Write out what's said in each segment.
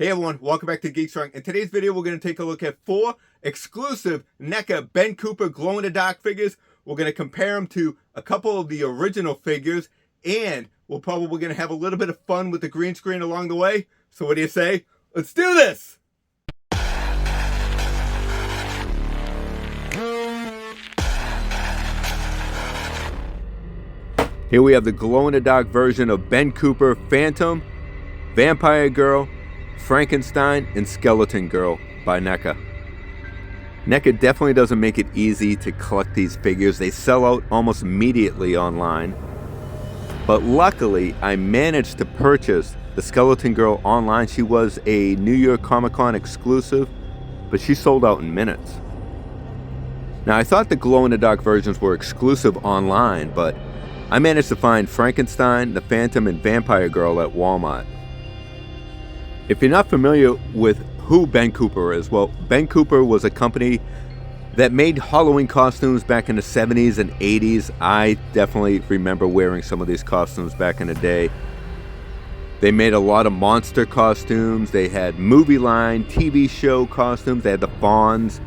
Hey everyone, welcome back to Geek Strong. In today's video, we're going to take a look at 4 exclusive Neca Ben Cooper glow-in-the-dark figures. We're going to compare them to a couple of the original figures, and we're probably going to have a little bit of fun with the green screen along the way. So what do you say? Let's do this! Here we have the glow-in-the-dark version of Ben Cooper Phantom, Vampire Girl, Frankenstein, and Skeleton Girl by Neca. Neca definitely doesn't make it easy to collect these figures. They sell out almost immediately online. But luckily, I managed to purchase the Skeleton Girl online. She was a New York Comic Con exclusive, but she sold out in minutes. Now, I thought the glow-in-the-dark versions were exclusive online, but I managed to find Frankenstein, the Phantom, and Vampire Girl at Walmart. If you're not familiar with who Ben Cooper is, well, Ben Cooper was a company that made Halloween costumes back in the 70s and 80s. I definitely remember wearing some of these costumes back in the day. They made a lot of monster costumes. They had movie line, TV show costumes. They had the Fonz,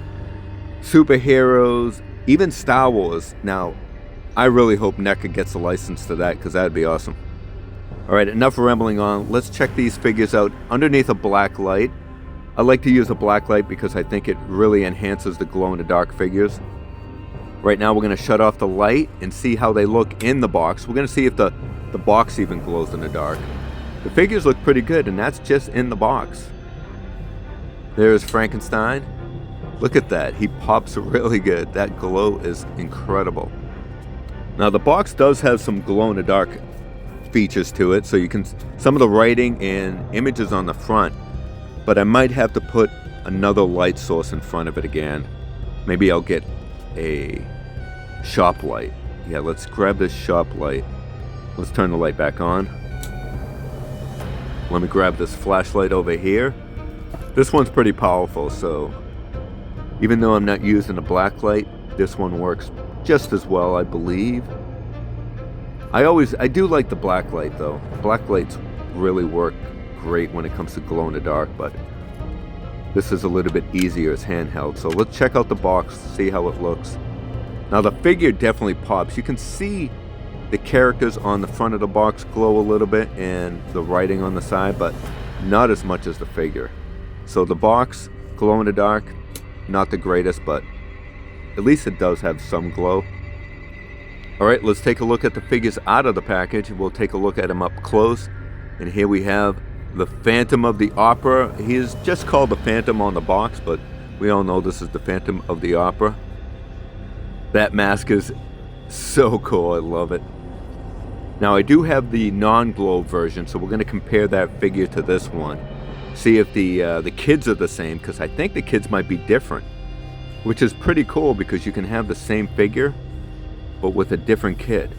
superheroes, even Star Wars. Now, I really hope NECA gets a license to that because that'd be awesome. Alright, enough rambling on. Let's check these figures out underneath a black light. I like to use a black light because I think it really enhances the glow-in-the-dark figures. Right now we're going to shut off the light and see how they look in the box. We're going to see if the box even glows in the dark. The figures look pretty good, and that's just in the box. There's Frankenstein. Look at that. He pops really good. That glow is incredible. Now the box does have some glow-in-the-dark features to it, so you can some of the writing and images on the front, but I might have to put another light source in front of it again. Maybe I'll get a shop light. Yeah, let's grab this shop light. Let's turn the light back on. Let me grab this flashlight over here. This one's pretty powerful, so even though I'm not using a black light, this one works just as well, I believe. I do like the black light though. Black lights really work great when it comes to glow in the dark, but this is a little bit easier. It's handheld. So let's check out the box, see how it looks. Now the figure definitely pops. You can see the characters on the front of the box glow a little bit and the writing on the side, but not as much as the figure. So the box, glow in the dark, not the greatest, but at least it does have some glow. Alright, let's take a look at the figures out of the package. We'll take a look at them up close. And here we have the Phantom of the Opera. He is just called the Phantom on the box, but we all know this is the Phantom of the Opera. That mask is so cool. I love it. Now, I do have the non-glow version, so we're going to compare that figure to this one. See if the kids are the same, because I think the kids might be different. Which is pretty cool because you can have the same figure, but with a different kid.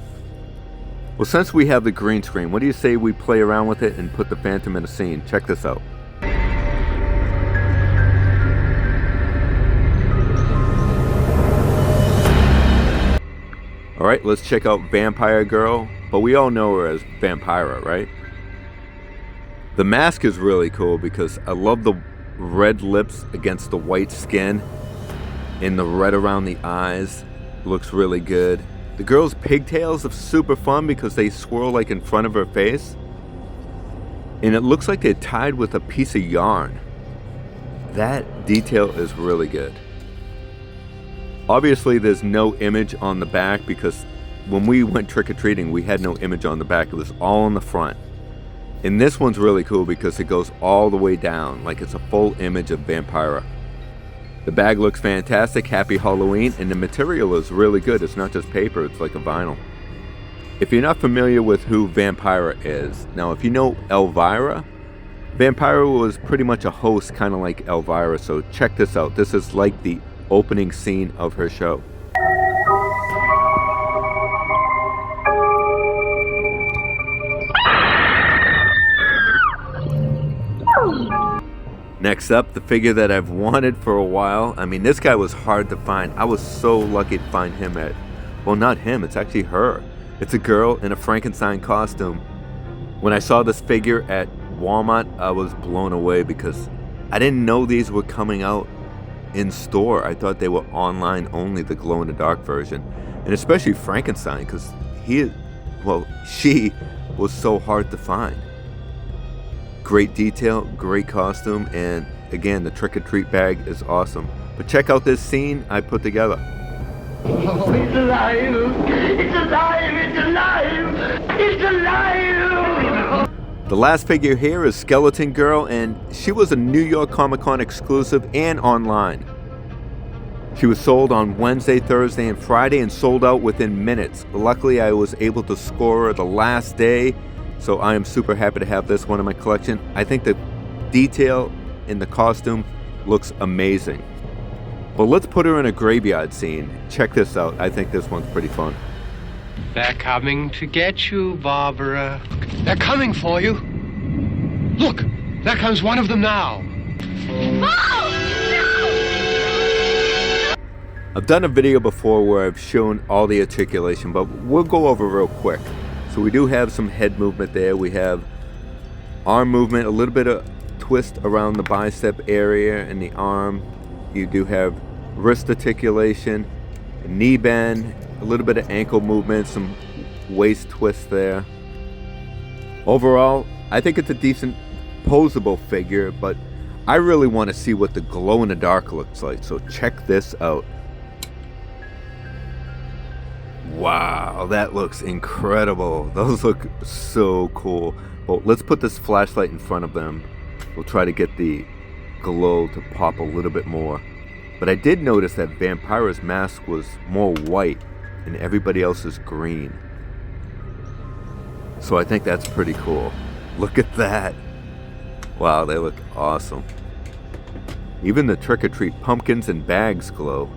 Well, since we have the green screen, what do you say we play around with it and put the Phantom in a scene? Check this out. Alright, let's check out Vampire Girl, but we all know her as Vampira, right? The mask is really cool because I love the red lips against the white skin. And the red around the eyes looks really good. The girl's pigtails are super fun because they swirl like in front of her face. And it looks like they're tied with a piece of yarn. That detail is really good. Obviously there's no image on the back because when we went trick-or-treating we had no image on the back. It was all on the front. And this one's really cool because it goes all the way down, like it's a full image of Vampira. The bag looks fantastic, happy Halloween, and the material is really good. It's not just paper, it's like a vinyl. If you're not familiar with who Vampira is, now if you know Elvira, Vampira was pretty much a host kind of like Elvira, so check this out. This is like the opening scene of her show. Next up, the figure that I've wanted for a while. I mean, this guy was hard to find. I was so lucky to find him at, well, not him, it's actually her. It's a girl in a Frankenstein costume. When I saw this figure at Walmart, I was blown away because I didn't know these were coming out in store. I thought they were online only, the glow-in-the-dark version. And especially Frankenstein, because she was so hard to find. Great detail, great costume, and again, the trick-or-treat bag is awesome. But check out this scene I put together. Oh, it's alive! It's alive! It's alive! It's alive! The last figure here is Skeleton Girl, and she was a New York Comic Con exclusive and online. She was sold on Wednesday, Thursday, and Friday and sold out within minutes. Luckily, I was able to score her the last day, so I am super happy to have this one in my collection. I think the detail in the costume looks amazing. But let's put her in a graveyard scene. Check this out. I think this one's pretty fun. They're coming to get you, Barbara. They're coming for you. Look, there comes one of them now. I've done a video before where I've shown all the articulation, but we'll go over real quick. So we do have some head movement there. We have arm movement, a little bit of twist around the bicep area and the arm. You do have wrist articulation, knee bend, a little bit of ankle movement, some waist twist there. Overall, I think it's a decent posable figure, but I really want to see what the glow in the dark looks like, so check this out. Wow, that looks incredible. Those look so cool. Well, let's put this flashlight in front of them. We'll try to get the glow to pop a little bit more. But I did notice that Vampira's mask was more white and everybody else is green. So I think that's pretty cool. Look at that. Wow, they look awesome. Even the trick-or-treat pumpkins and bags glow.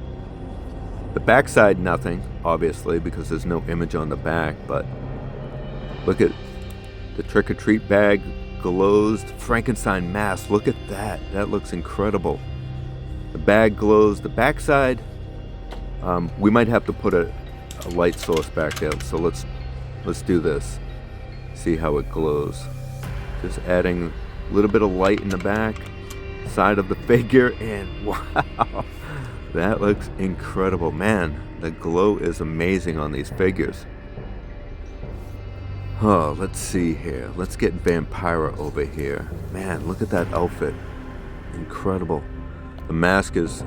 The backside, nothing, obviously, because there's no image on the back, but look at the trick-or-treat bag glows. Frankenstein mask, look at that. That looks incredible. The bag glows. The backside, we might have to put a light source back there, so let's do this. See how it glows. Just adding a little bit of light in the back side of the figure, and wow, that looks incredible. Man, the glow is amazing on these figures. Oh, let's see here. Let's get Vampira over here. Man, look at that outfit. Incredible. The mask is,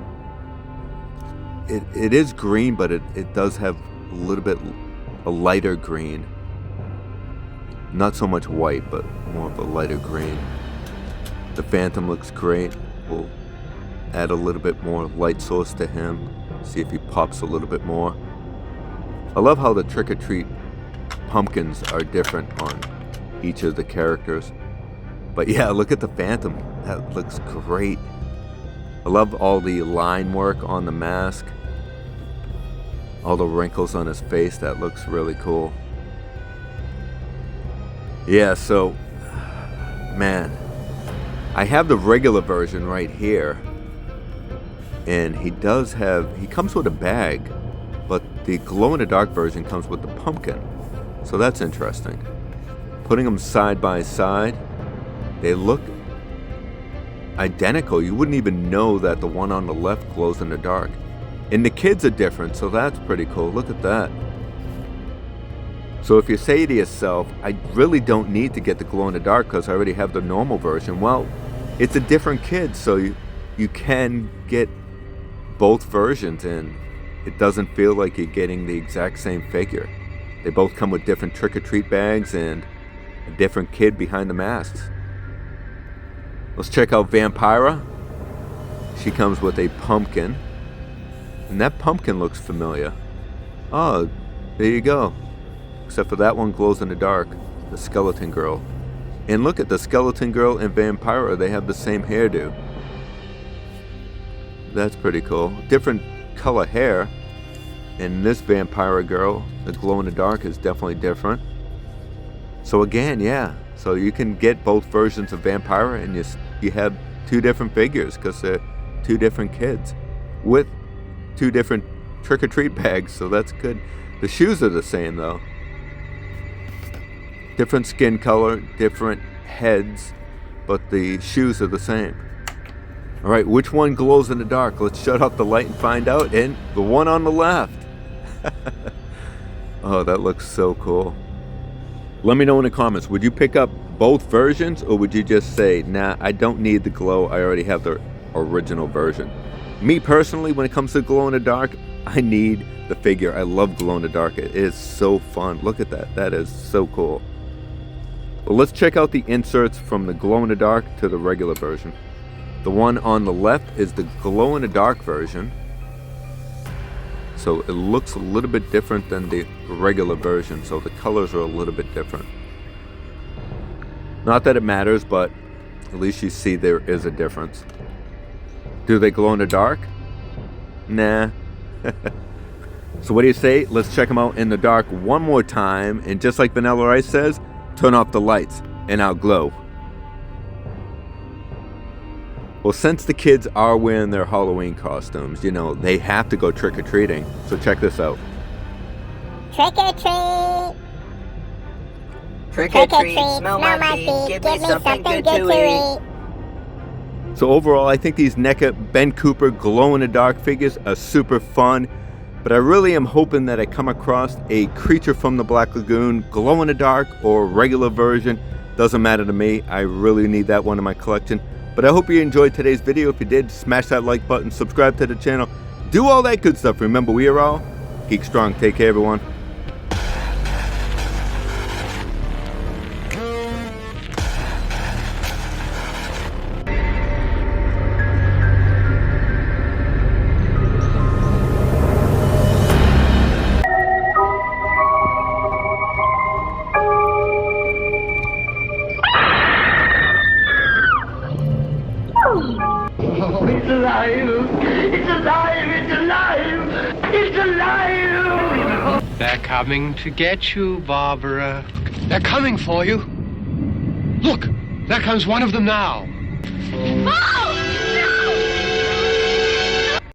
it is green, but it does have a little bit a lighter green. Not so much white, but more of a lighter green. The Phantom looks great. We'll add a little bit more light source to him. See if he pops a little bit more. I love how the trick-or-treat pumpkins are different on each of the characters. But yeah, look at the Phantom. That looks great. I love all the line work on the mask. All the wrinkles on his face. That looks really cool. Yeah, so, man, I have the regular version right here. And he comes with a bag, but the glow-in-the-dark version comes with the pumpkin. So that's interesting. Putting them side by side, they look identical. You wouldn't even know that the one on the left glows in the dark. And the kids are different, so that's pretty cool. Look at that. So if you say to yourself, I really don't need to get the glow-in-the-dark because I already have the normal version, well, it's a different kid, so you can get both versions, and it doesn't feel like you're getting the exact same figure. They both come with different trick-or-treat bags and a different kid behind the masks. Let's check out Vampira. She comes with a pumpkin, and that pumpkin looks familiar. Oh, there you go. Except for that one glows in the dark, the Skeleton Girl. And look at the Skeleton Girl and Vampira, they have the same hairdo. That's pretty cool. Different color hair. And this Vampira girl, the glow in the dark, is definitely different. So again, yeah. So you can get both versions of Vampira, and you have two different figures because they're two different kids with two different trick-or-treat bags. So that's good. The shoes are the same though. Different skin color, different heads, but the shoes are the same. All right, which one glows in the dark? Let's shut off the light and find out. And the one on the left. Oh, that looks so cool. Let me know in the comments, would you pick up both versions, or would you just say, nah, I don't need the glow, I already have the original version? Me personally, when it comes to glow in the dark, I need the figure. I love glow in the dark. It is so fun. Look at that. That is so cool. Well, let's check out the inserts from the glow in the dark to the regular version. The one on the left is the glow in the dark version. So it looks a little bit different than the regular version, so the colors are a little bit different. Not that it matters, but at least you see there is a difference. Do they glow in the dark? Nah. So what do you say? Let's check them out in the dark one more time, and just like Vanilla Ice says, turn off the lights and I'll glow. Well, since the kids are wearing their Halloween costumes, you know, they have to go trick-or-treating. So check this out. Trick or treat! Trick or treat, smell my feet, give me something good to eat. So overall, I think these Neca Ben Cooper glow-in-the-dark figures are super fun, but I really am hoping that I come across a Creature from the Black Lagoon glow-in-the-dark or regular version. Doesn't matter to me. I really need that one in my collection. But I hope you enjoyed today's video. If you did, smash that like button, subscribe to the channel, do all that good stuff. Remember, we are all geek strong. Take care, everyone. Oh, it's alive! It's alive! It's alive! It's alive! They're coming to get you, Barbara. They're coming for you. Look, there comes one of them now. Ah!